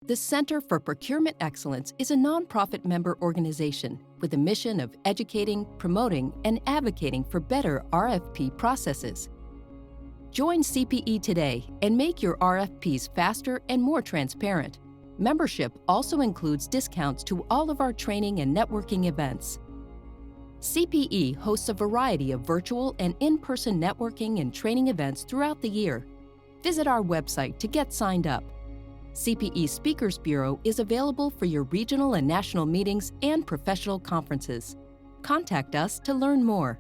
The Center for Procurement Excellence is a nonprofit member organization with a mission of educating, promoting, and advocating for better RFP processes. Join CPE today and make your RFPs faster and more transparent. Membership also includes discounts to all of our training and networking events. CPE hosts a variety of virtual and in-person networking and training events throughout the year. Visit our website to get signed up. CPE Speakers Bureau is available for your regional and national meetings and professional conferences. Contact us to learn more.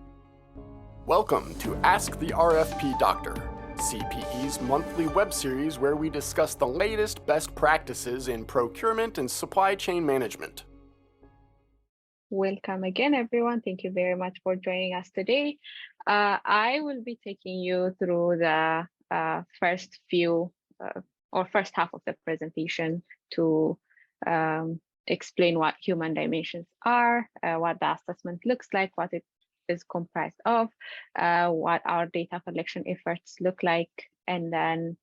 Welcome to Ask the RFP Doctor, CPE's monthly web series where we discuss the latest best practices in procurement and supply chain management. Welcome again, everyone. Thank you very much for joining us today. I will be taking you through the first half of the presentation to explain what human dimensions are, what the assessment looks like, what it is comprised of, what our data collection efforts look like, and then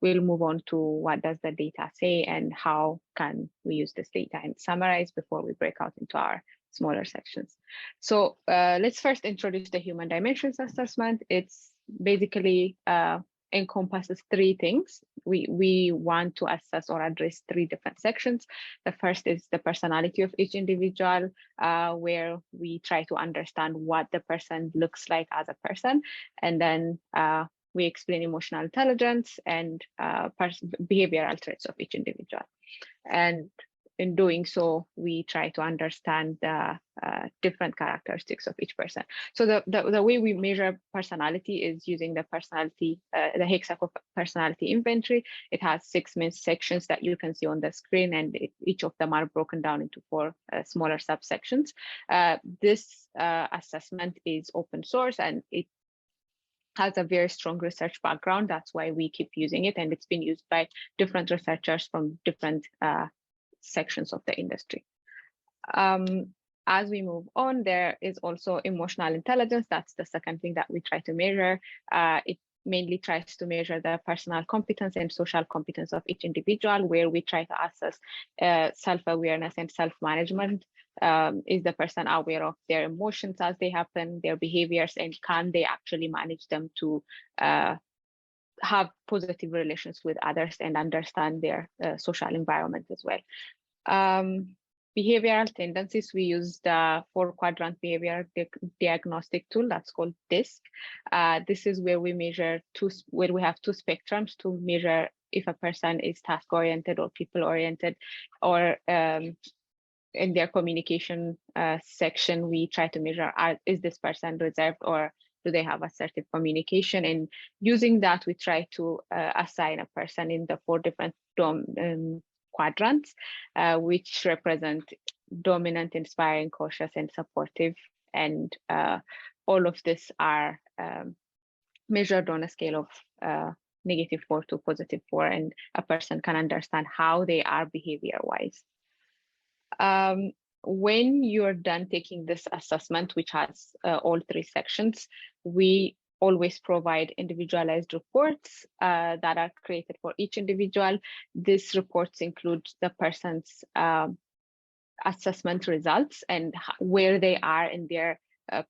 we'll move on to what does the data say and how can we use this data and summarize before we break out into our smaller sections. So let's first introduce the human dimensions assessment. It's basically encompasses three things. We want to assess or address three different sections. The first is the personality of each individual, where we try to understand what the person looks like as a person, and then we explain emotional intelligence and behavioral traits of each individual. And in doing so, we try to understand the different characteristics of each person. So the way we measure personality is using the personality, the hexaco personality inventory. It has 6 main sections that you can see on the screen, and each of them are broken down into 4 smaller subsections. This assessment is open source and it has a very strong research background. That's why we keep using it, and it's been used by different researchers from different sections of the industry. As we move on, there is also emotional intelligence. That's the second thing that we try to measure. It mainly tries to measure the personal competence and social competence of each individual, where we try to assess self-awareness and self-management. Is the person aware of their emotions as they happen, their behaviors, and can they actually manage them to have positive relations with others and understand their social environment as well. Behavioral tendencies, we use the 4-quadrant behavior diagnostic tool that's called DISC. This is where we measure where we have 2 spectrums to measure if a person is task-oriented or people-oriented, or in their communication section, we try to measure, is this person reserved or do they have assertive communication? And using that, we try to assign a person in the 4 different quadrants, which represent dominant, inspiring, cautious, and supportive. And all of this are measured on a scale of -4 to +4, and a person can understand how they are behavior-wise. When you're done taking this assessment, which has all 3 sections, we always provide individualized reports that are created for each individual. These reports include the person's assessment results and where they are in their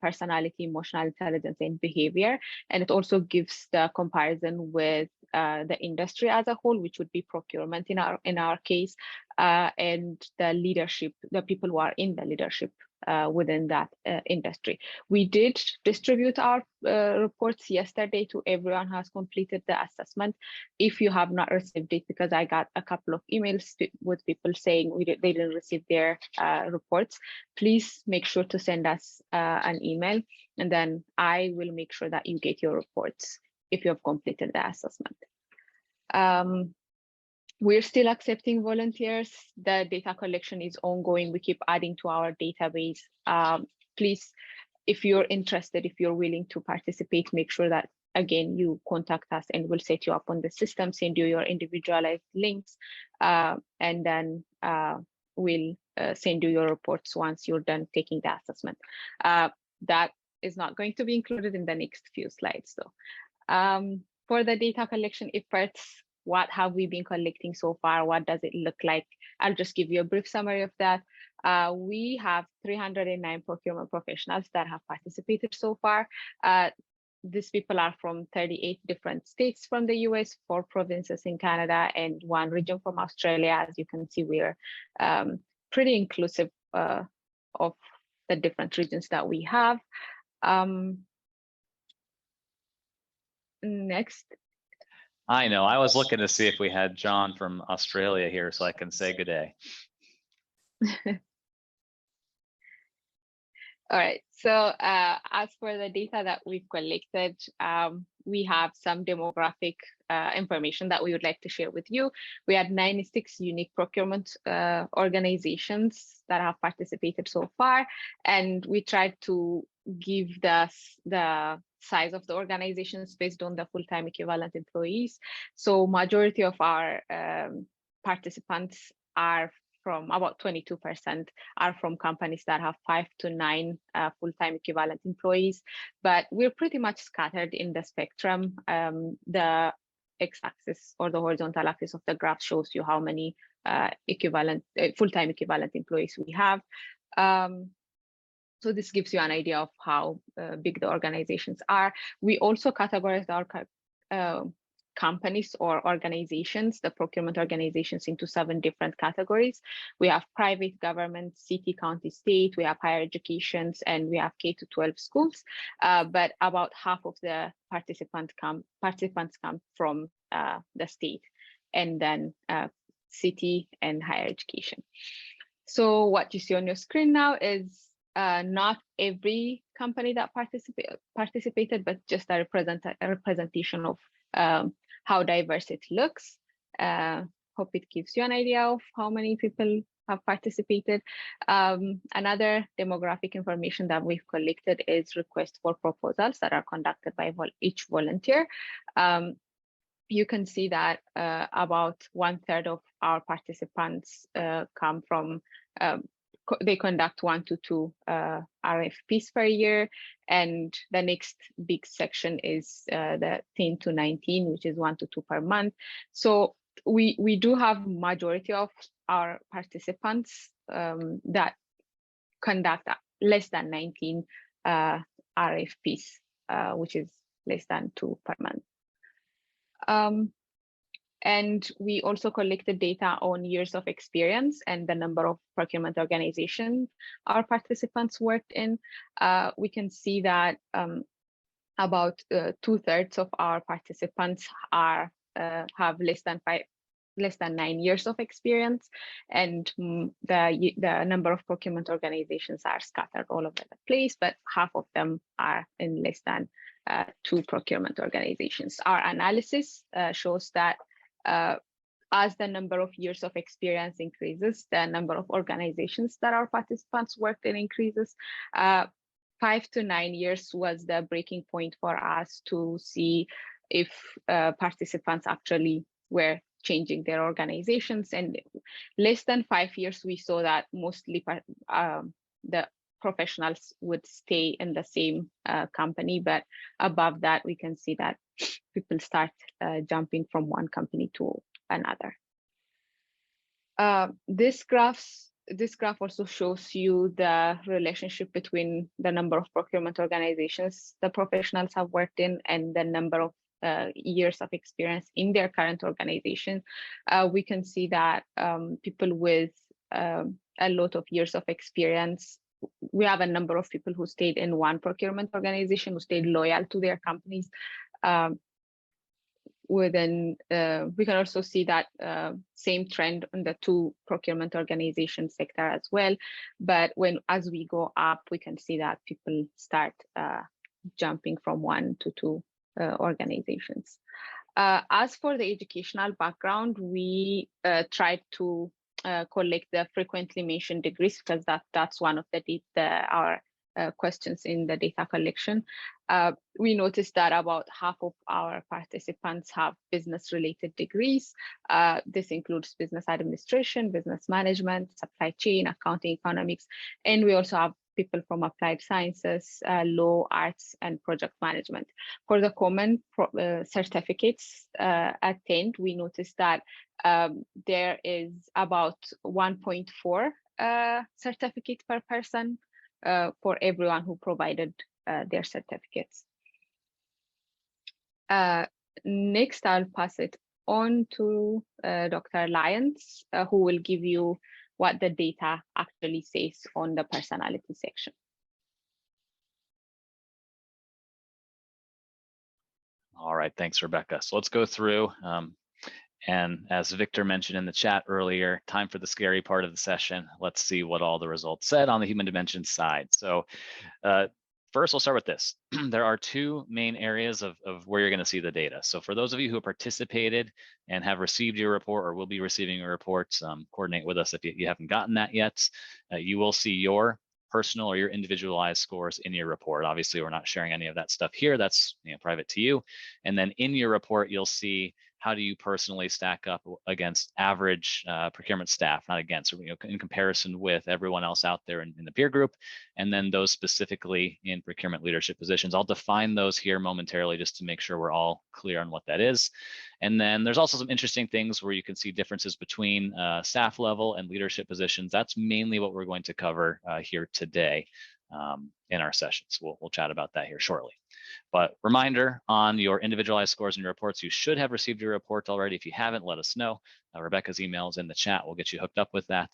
personality, emotional intelligence, and behavior. And it also gives the comparison with the industry as a whole, which would be procurement in our case, and the leadership, the people who are in the leadership within that industry. We did distribute our reports yesterday to everyone who has completed the assessment. If you have not received it, because I got a couple of emails with people saying they didn't receive their reports, please make sure to send us an email, and then I will make sure that you get your reports if you have completed the assessment. We're still accepting volunteers. The data collection is ongoing. We keep adding to our database. Please, if you're interested, if you're willing to participate, make sure that, again, you contact us and we'll set you up on the system, send you your individualized links, and then we'll send you your reports once you're done taking the assessment. That is not going to be included in the next few slides, though. For the data collection efforts, what have we been collecting so far? What does it look like? I'll just give you a brief summary of that. We have 309 procurement professionals that have participated so far. These people are from 38 different states from the US, 4 provinces in Canada, and 1 region from Australia. As you can see, we're pretty inclusive of the different regions that we have. Next. I know. I was looking to see if we had John from Australia here so I can say good day. All right, so as for the data that we've collected, we have some demographic information that we would like to share with you. We had 96 unique procurement organizations that have participated so far, and we tried to give the size of the organizations based on the full-time equivalent employees. So majority of our participants are from about 22% are from companies that have 5 to 9 full-time equivalent employees, but we're pretty much scattered in the spectrum. The x-axis or the horizontal axis of the graph shows you how many full-time equivalent employees we have. So this gives you an idea of how big the organizations are. We also categorize our companies or organizations, the procurement organizations, into 7 different categories. We have private, government, city, county, state, we have higher educations, and we have K-12 schools. But about half of the participants come from the state, and then city and higher education. So what you see on your screen now is not every company that participated, but just a representation of how diverse it looks. Hope it gives you an idea of how many people have participated. Another demographic information that we've collected is requests for proposals that are conducted by each volunteer. You can see that about 1/3 of our participants come from they conduct 1 to 2 RFPs per year, and the next big section is the 10 to 19, which is 1 to 2 per month. So we do have majority of our participants that conduct less than 19 RFPs, which is less than 2 per month. And we also collected data on years of experience and the number of procurement organizations our participants worked in. We can see that about 2/3 of our participants have less than 9 years of experience, and the number of procurement organizations are scattered all over the place, but half of them are in less than 2 procurement organizations. Our analysis shows that as the number of years of experience increases, the number of organizations that our participants worked in increases. 5 to 9 years was the breaking point for us to see if participants actually were changing their organizations. And less than 5 years, we saw that mostly the professionals would stay in the same company, but above that, we can see that people start jumping from one company to another. This graph also shows you the relationship between the number of procurement organizations the professionals have worked in and the number of years of experience in their current organization. We can see that people with a lot of years of experience, we have a number of people who stayed in one procurement organization, who stayed loyal to their companies. We can also see that same trend in the 2 procurement organization sector as well. But as we go up, we can see that people start jumping from 1 to 2 organizations. As for the educational background, we tried to collect the frequently mentioned degrees, because that's one of our questions in the data collection. We noticed that about half of our participants have business-related degrees. This includes business administration, business management, supply chain, accounting, economics, and we also have people from applied sciences, law, arts, and project management. For the common certificates attained, we noticed that there is about 1.4 certificate per person for everyone who provided their certificates. Next, I'll pass it on to Dr. Lyons, who will give you what the data actually says on the personality section. All right, thanks, Rebecca. So let's go through. And as Victor mentioned in the chat earlier, time for the scary part of the session. Let's see what all the results said on the human dimension side. So first, we'll start with this. There are two main areas of where you're going to see the data. So for those of you who have participated and have received your report or will be receiving your reports, coordinate with us if you haven't gotten that yet. You will see your personal or your individualized scores in your report. Obviously, we're not sharing any of that stuff here. That's private to you. And then in your report, you'll see how do you personally stack up against average procurement staff, not against, in comparison with everyone else out there in the peer group, and then those specifically in procurement leadership positions. I'll define those here momentarily just to make sure we're all clear on what that is. And then there's also some interesting things where you can see differences between staff level and leadership positions. That's mainly what we're going to cover here today in our sessions. We'll chat about that here shortly. But reminder on your individualized scores and your reports, you should have received your report already. If you haven't, let us know. Rebecca's email is in the chat. We'll get you hooked up with that.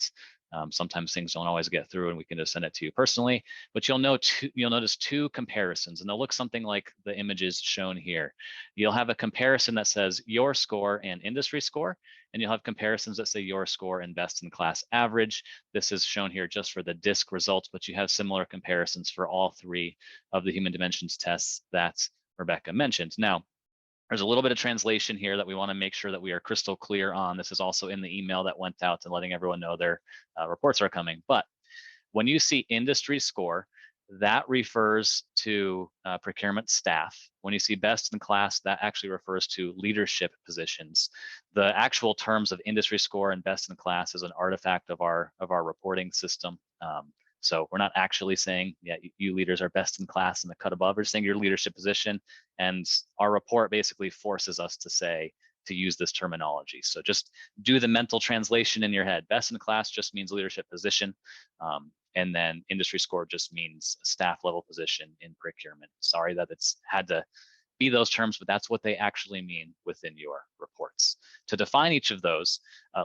Sometimes things don't always get through and we can just send it to you personally, but you'll notice two comparisons, and they'll look something like the images shown here. You'll have a comparison that says your score and industry score, and you'll have comparisons that say your score and best in class average. This is shown here just for the DISC results, but you have similar comparisons for all three of the human dimensions tests that Rebecca mentioned. Now, there's a little bit of translation here that we want to make sure that we are crystal clear on. This is also in the email that went out and letting everyone know their reports are coming. But when you see industry score, that refers to procurement staff. When you see best in class, that actually refers to leadership positions. The actual terms of industry score and best in class is an artifact of our reporting system. So we're not actually saying, yeah, you leaders are best in class in the cut above. We're saying your leadership position, and our report basically forces us to use this terminology. So just do the mental translation in your head. Best in class just means leadership position, and then industry score just means staff level position in procurement. Sorry that it's had to be those terms, but that's what they actually mean within your reports. To define each of those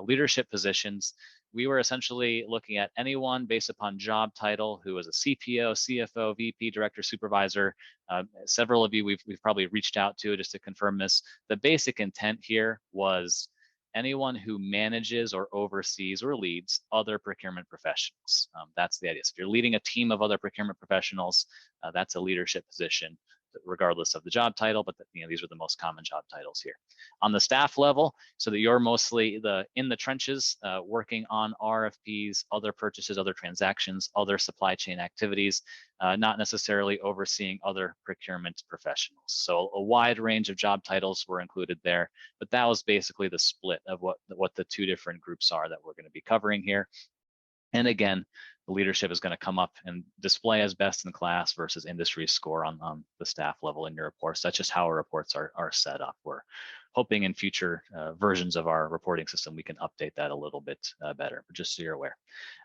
leadership positions, we were essentially looking at anyone based upon job title who is a CPO, CFO, VP, director, supervisor. Several of you we've probably reached out to just to confirm this. The basic intent here was anyone who manages or oversees or leads other procurement professionals. That's the idea. So if you're leading a team of other procurement professionals, that's a leadership position, regardless of the job title, but these are the most common job titles here. On the staff level, so that you're mostly in the trenches, working on RFPs, other purchases, other transactions, other supply chain activities, not necessarily overseeing other procurement professionals. So a wide range of job titles were included there, but that was basically the split of what the two different groups are that we're going to be covering here. And again, the leadership is going to come up and display as best in class versus industry score on the staff level in your reports. That's just how our reports are set up. We're hoping in future versions of our reporting system, we can update that a little bit better, but just so you're aware.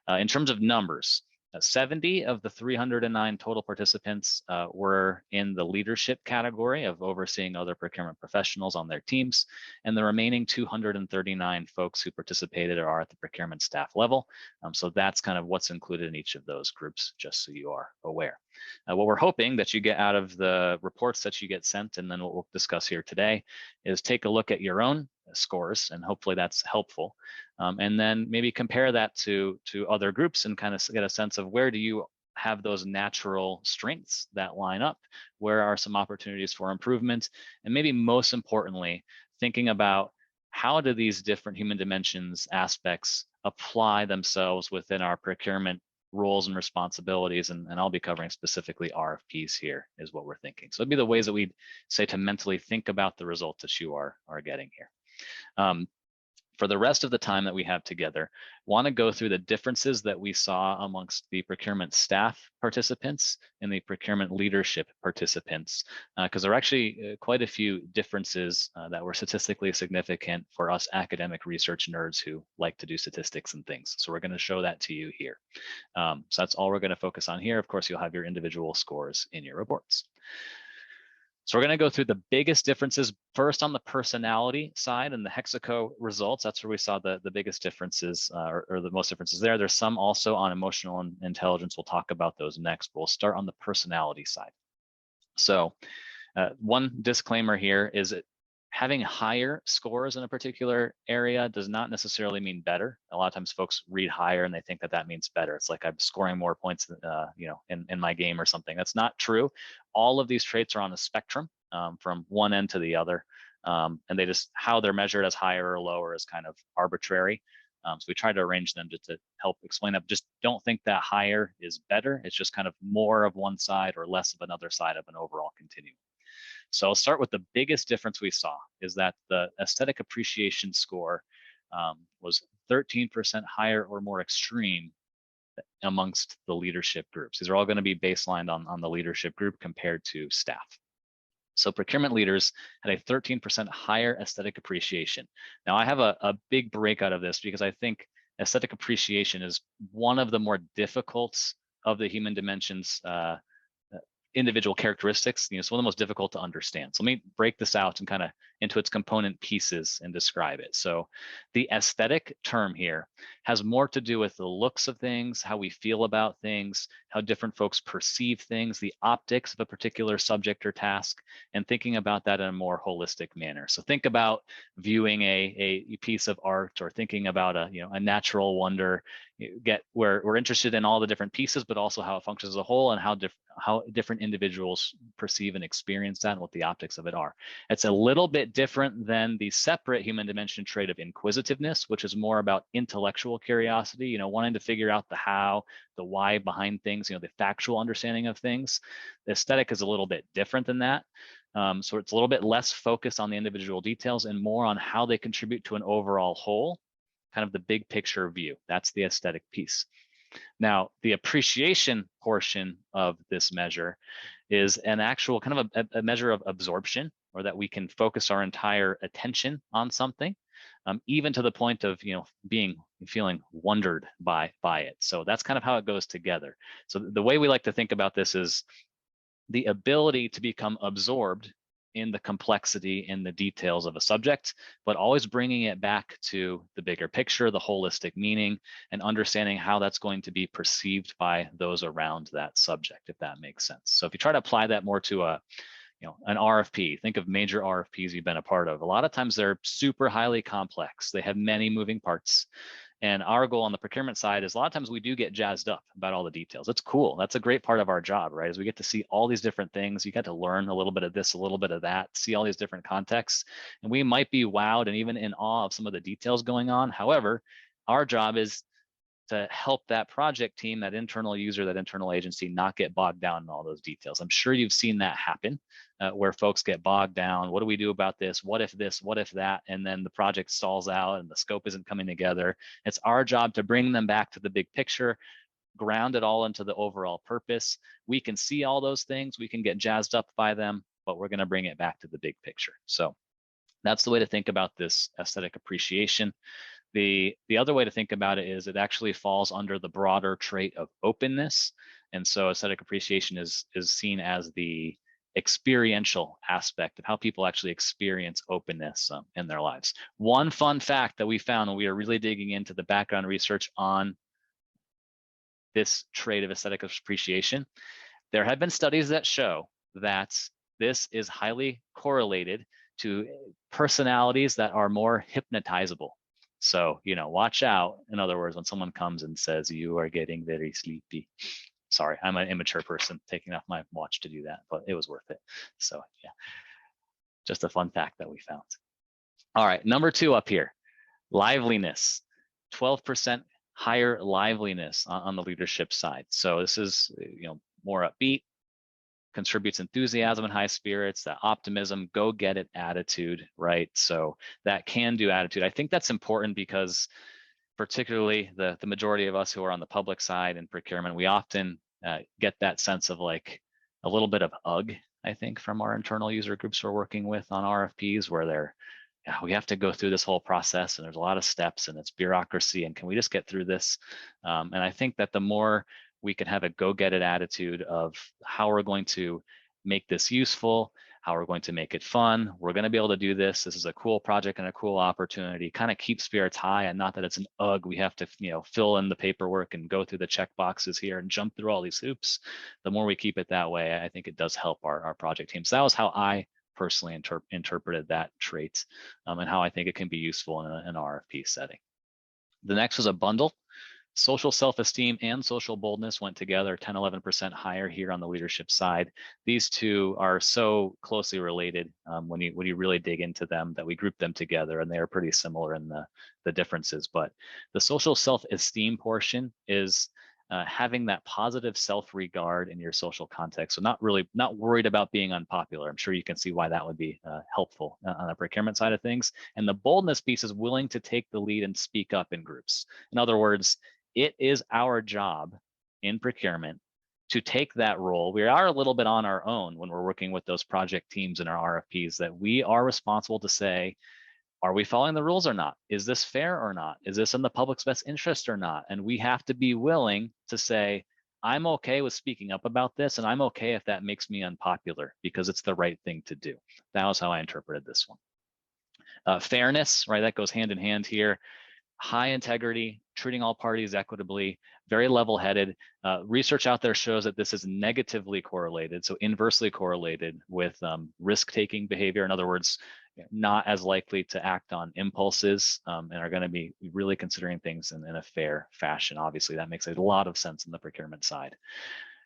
In terms of numbers, 70 of the 309 total participants were in the leadership category of overseeing other procurement professionals on their teams, and the remaining 239 folks who participated are at the procurement staff level. So that's kind of what's included in each of those groups, just so you are aware. What we're hoping that you get out of the reports that you get sent, and then what we'll discuss here today, is take a look at your own scores, and hopefully that's helpful. And then maybe compare that to other groups and kind of get a sense of where do you have those natural strengths that line up, where are some opportunities for improvement, and maybe most importantly, thinking about how do these different human dimensions aspects apply themselves within our procurement roles and responsibilities, and I'll be covering specifically RFPs here is what we're thinking. So it'd be the ways that we'd say to mentally think about the results that you are getting here. For the rest of the time that we have together, want to go through the differences that we saw amongst the procurement staff participants and the procurement leadership participants, because there are actually quite a few differences that were statistically significant for us academic research nerds who like to do statistics and things. So we're going to show that to you here. So that's all we're going to focus on here. Of course, you'll have your individual scores in your reports. So we're going to go through the biggest differences first on the personality side and the Hexaco results. That's where we saw the biggest differences or the most differences there. There's some also on emotional intelligence. We'll talk about those next. But we'll start on the personality side. So one disclaimer here is that having higher scores in a particular area does not necessarily mean better. A lot of times folks read higher and they think that that means better. It's like I'm scoring more points, in my game or something. That's not true. All of these traits are on a spectrum from one end to the other. And they just, how they're measured as higher or lower is kind of arbitrary. So we try to arrange them to help explain that. Just don't think that higher is better. It's just kind of more of one side or less of another side of an overall continuum. So I'll start with the biggest difference we saw is that the aesthetic appreciation score was 13% higher or more extreme amongst the leadership groups. These are all going to be baselined on the leadership group compared to staff. So procurement leaders had a 13% higher aesthetic appreciation. Now I have a big breakout of this because I think aesthetic appreciation is one of the more difficult of the human dimensions individual characteristics. It's one of the most difficult to understand. So let me break this out and kind of into its component pieces and describe it. So the aesthetic term here has more to do with the looks of things, how we feel about things, how different folks perceive things, the optics of a particular subject or task, and thinking about that in a more holistic manner. So think about viewing a piece of art or thinking about a natural wonder. We're interested in all the different pieces, but also how it functions as a whole and how different individuals perceive and experience that and what the optics of it are. It's a little bit different than the separate human dimension trait of inquisitiveness, which is more about intellectual curiosity, wanting to figure out the how, the why behind things, the factual understanding of things. The aesthetic is a little bit different than that. So it's a little bit less focused on the individual details and more on how they contribute to an overall whole, kind of the big picture view. That's the aesthetic piece. Now, the appreciation portion of this measure is an actual kind of a measure of absorption, or that we can focus our entire attention on something, even to the point of feeling wondered by it. So that's kind of how it goes together. So the way we like to think about this is the ability to become absorbed in the complexity and the details of a subject, but always bringing it back to the bigger picture, the holistic meaning, and understanding how that's going to be perceived by those around that subject, if that makes sense. So if you try to apply that more to an RFP, think of major RFPs you've been a part of. A lot of times they're super highly complex. They have many moving parts. And our goal on the procurement side is a lot of times we do get jazzed up about all the details. It's cool. That's a great part of our job, right? Is we get to see all these different things. You get to learn a little bit of this, a little bit of that, see all these different contexts. And we might be wowed and even in awe of some of the details going on. However, our job is to help that project team, that internal user, that internal agency not get bogged down in all those details. I'm sure you've seen that happen where folks get bogged down. What do we do about this? What if this? What if that? And then the project stalls out and the scope isn't coming together. It's our job to bring them back to the big picture, ground it all into the overall purpose. We can see all those things. We can get jazzed up by them, but we're going to bring it back to the big picture. So that's the way to think about this aesthetic appreciation. The other way to think about it is it actually falls under the broader trait of openness. And so aesthetic appreciation is seen as the experiential aspect of how people actually experience openness in their lives. One fun fact that we found when we are really digging into the background research on this trait of aesthetic appreciation, there have been studies that show that this is highly correlated to personalities that are more hypnotizable. So, watch out. In other words, when someone comes and says, you are getting very sleepy. Sorry, I'm an immature person taking off my watch to do that, but it was worth it. So yeah, just a fun fact that we found. All right, number 2 up here, liveliness, 12% higher liveliness on the leadership side. So this is, more upbeat, contributes enthusiasm and high spirits, that optimism, go get it attitude, right? So that can-do attitude. I think that's important because particularly the majority of us who are on the public side in procurement, we often get that sense of like a little bit of ugh, I think, from our internal user groups we're working with on RFPs, where they're, yeah, we have to go through this whole process and there's a lot of steps and it's bureaucracy, and can we just get through this? And I think that the more we can have a go get it attitude of how we're going to make this useful, how we're going to make it fun, we're going to be able to do this, this is a cool project and a cool opportunity, kind of keep spirits high, and not that it's an ugh, we have to, you know, fill in the paperwork and go through the check boxes here and jump through all these hoops. The more we keep it that way, I think it does help our project team. So that was how I personally interpreted that trait, and how I think it can be useful in an RFP setting. The next was a bundle. Social self-esteem and social boldness went together 10, 11% higher here on the leadership side. These two are so closely related when you really dig into them, that we group them together, and they are pretty similar in the differences. But the social self-esteem portion is having that positive self-regard in your social context. So not worried about being unpopular. I'm sure you can see why that would be helpful on the procurement side of things. And the boldness piece is willing to take the lead and speak up in groups. In other words, it is our job in procurement to take that role. We are a little bit on our own when we're working with those project teams in our RFPs, that we are responsible to say, are we following the rules or not? Is this fair or not? Is this in the public's best interest or not? And we have to be willing to say, I'm okay with speaking up about this, and I'm okay if that makes me unpopular, because it's the right thing to do. That was how I interpreted this one. Fairness, right? That goes hand in hand here. High integrity, treating all parties equitably, very level-headed. Research out there shows that this is negatively correlated, so inversely correlated with risk-taking behavior. In other words, not as likely to act on impulses, and are going to be really considering things in a fair fashion. Obviously, that makes a lot of sense in the procurement side.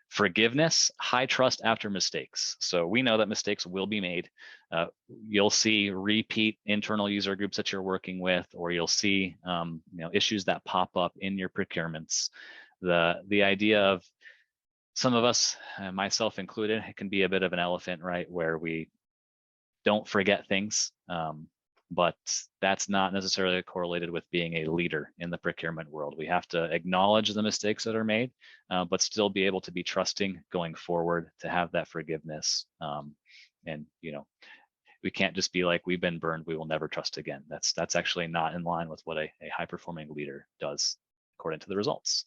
Forgiveness, high trust after mistakes. So we know that mistakes will be made. You'll see repeat internal user groups that you're working with, or you'll see issues that pop up in your procurements. The idea of some of us, myself included, it can be a bit of an elephant, right, where we don't forget things, but that's not necessarily correlated with being a leader in the procurement world. We have to acknowledge the mistakes that are made, but still be able to be trusting going forward, to have that forgiveness. And we can't just be like, we've been burned, we will never trust again. That's actually not in line with what a high-performing leader does, according to the results.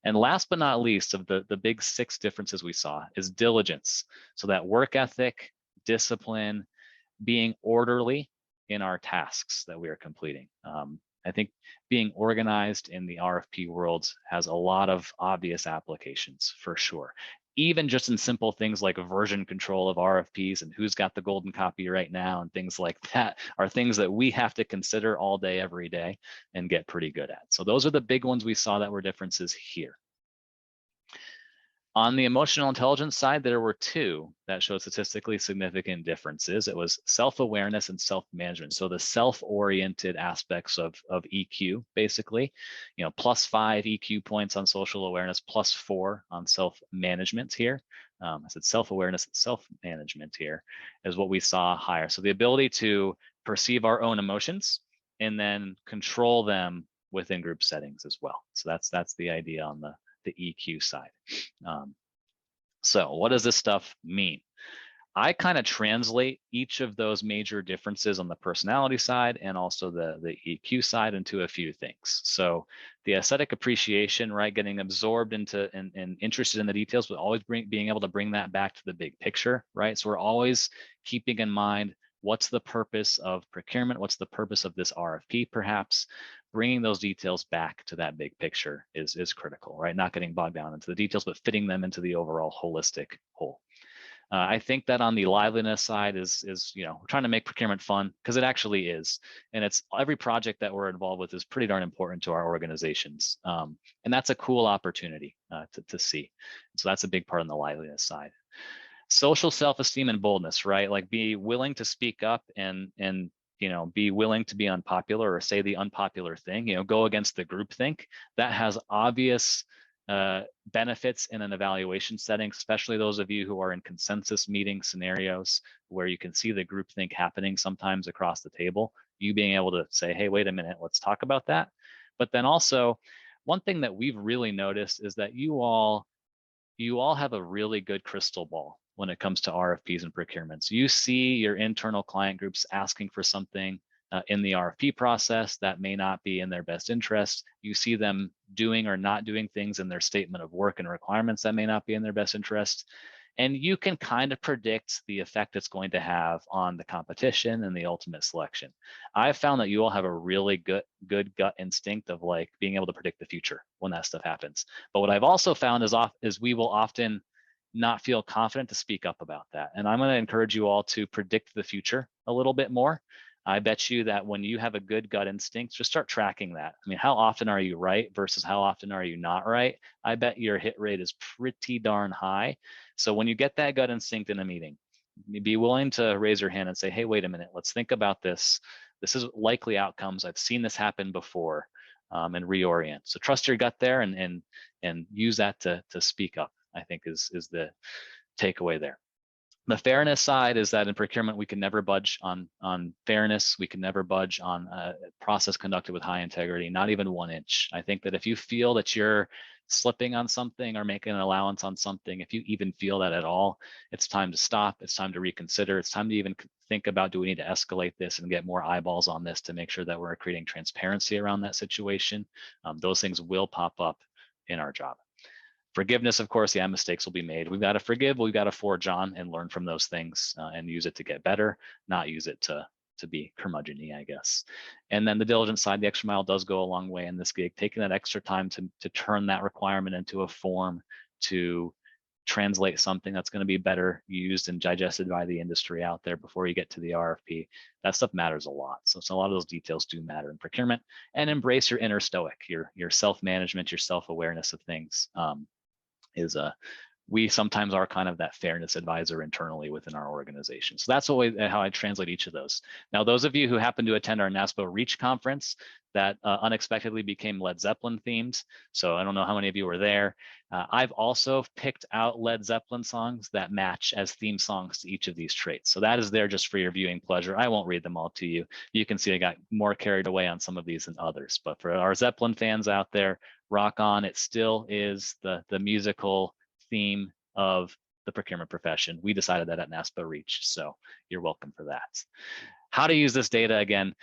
And last but not least, of the big 6 differences we saw is diligence. So that work ethic, discipline, being orderly in our tasks that we are completing. I think being organized in the RFP world has a lot of obvious applications, for sure. Even just in simple things like version control of RFPs and who's got the golden copy right now and things like that are things that we have to consider all day, every day, and get pretty good at. So those are the big ones we saw that were differences here. On the emotional intelligence side, there were 2 that showed statistically significant differences. It was self-awareness and self-management. So the self-oriented aspects of EQ, basically, +5 EQ points on social awareness, +4 on self-management here. I said self-awareness and self-management here is what we saw higher. So the ability to perceive our own emotions and then control them within group settings as well. So that's the idea on the EQ side. So what does this stuff mean? I kind of translate each of those major differences on the personality side and also the EQ side into a few things. So the aesthetic appreciation, right, getting absorbed into and interested in the details, but always being able to bring that back to the big picture, right? So we're always keeping in mind, what's the purpose of procurement? What's the purpose of this RFP, perhaps? Bringing those details back to that big picture is critical, right? Not getting bogged down into the details, but fitting them into the overall holistic whole. I think that on the liveliness side is we're trying to make procurement fun, because it actually is. And it's every project that we're involved with is pretty darn important to our organizations. And that's a cool opportunity to see. So that's a big part on the liveliness side. Social self-esteem and boldness, right? Like be willing to speak up and be willing to be unpopular or say the unpopular thing, go against the group think. That has obvious benefits in an evaluation setting, especially those of you who are in consensus meeting scenarios where you can see the groupthink happening sometimes across the table, you being able to say, hey, wait a minute, let's talk about that. But then also, one thing that we've really noticed is that you all have a really good crystal ball when it comes to RFPs and procurements. You see your internal client groups asking for something in the RFP process that may not be in their best interest. You see them doing or not doing things in their statement of work and requirements that may not be in their best interest. And you can kind of predict the effect it's going to have on the competition and the ultimate selection. I've found that you all have a really good gut instinct of like being able to predict the future when that stuff happens. But what I've also found is we will often not feel confident to speak up about that. And I'm going to encourage you all to predict the future a little bit more. I bet you that when you have a good gut instinct, just start tracking that. I mean, how often are you right versus how often are you not right? I bet your hit rate is pretty darn high. So when you get that gut instinct in a meeting, be willing to raise your hand and say, hey, wait a minute, let's think about this. This is likely outcomes. I've seen this happen before, and reorient. So trust your gut there and use that to speak up, I think is the takeaway there. The fairness side is that in procurement, we can never budge on fairness. We can never budge on a process conducted with high integrity, not even 1 inch. I think that if you feel that you're slipping on something or making an allowance on something, if you even feel that at all, it's time to stop. It's time to reconsider. It's time to even think about, do we need to escalate this and get more eyeballs on this to make sure that we're creating transparency around that situation? Those things will pop up in our job. Forgiveness, of course, yeah, mistakes will be made. We've got to forgive, we've got to forge on and learn from those things and use it to get better, not use it to be curmudgeon-y, I guess. And then the diligence side, the extra mile does go a long way in this gig, taking that extra time to turn that requirement into a form, to translate something that's going to be better used and digested by the industry out there before you get to the RFP. That stuff matters a lot. So a lot of those details do matter in procurement. And embrace your inner stoic, your self-management, your self-awareness of things. We sometimes are kind of that fairness advisor internally within our organization. So that's how I translate each of those. Now, those of you who happen to attend our NASPO Reach conference that unexpectedly became Led Zeppelin themed, so I don't know how many of you were there. I've also picked out Led Zeppelin songs that match as theme songs to each of these traits. So that is there just for your viewing pleasure. I won't read them all to you. You can see I got more carried away on some of these than others. But for our Zeppelin fans out there, rock on. It still is the musical theme of the procurement profession. We decided that at NASPO Reach, so you're welcome for that. How to use this data, again,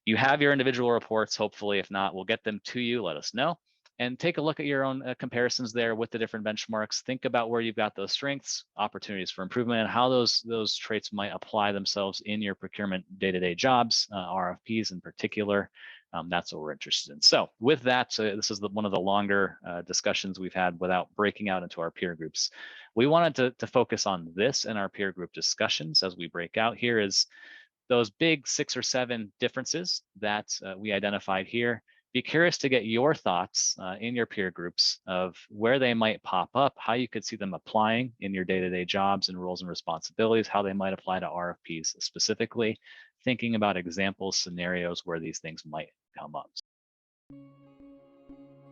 you have your individual reports, hopefully. If not, we'll get them to you, let us know. And take a look at your own comparisons there with the different benchmarks. Think about where you've got those strengths, opportunities for improvement, and how those traits might apply themselves in your procurement day-to-day jobs, RFPs in particular. That's what we're interested in. So with that, this is one of the longer discussions we've had without breaking out into our peer groups. We wanted to focus on this in our peer group discussions as we break out. Here is those big 6 or 7 differences that we identified here. Be curious to get your thoughts in your peer groups of where they might pop up, how you could see them applying in your day-to-day jobs and roles and responsibilities, how they might apply to RFPs specifically, thinking about examples, scenarios where these things might come up.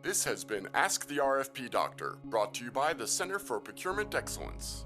This has been Ask the RFP Doctor, brought to you by the Center for Procurement Excellence.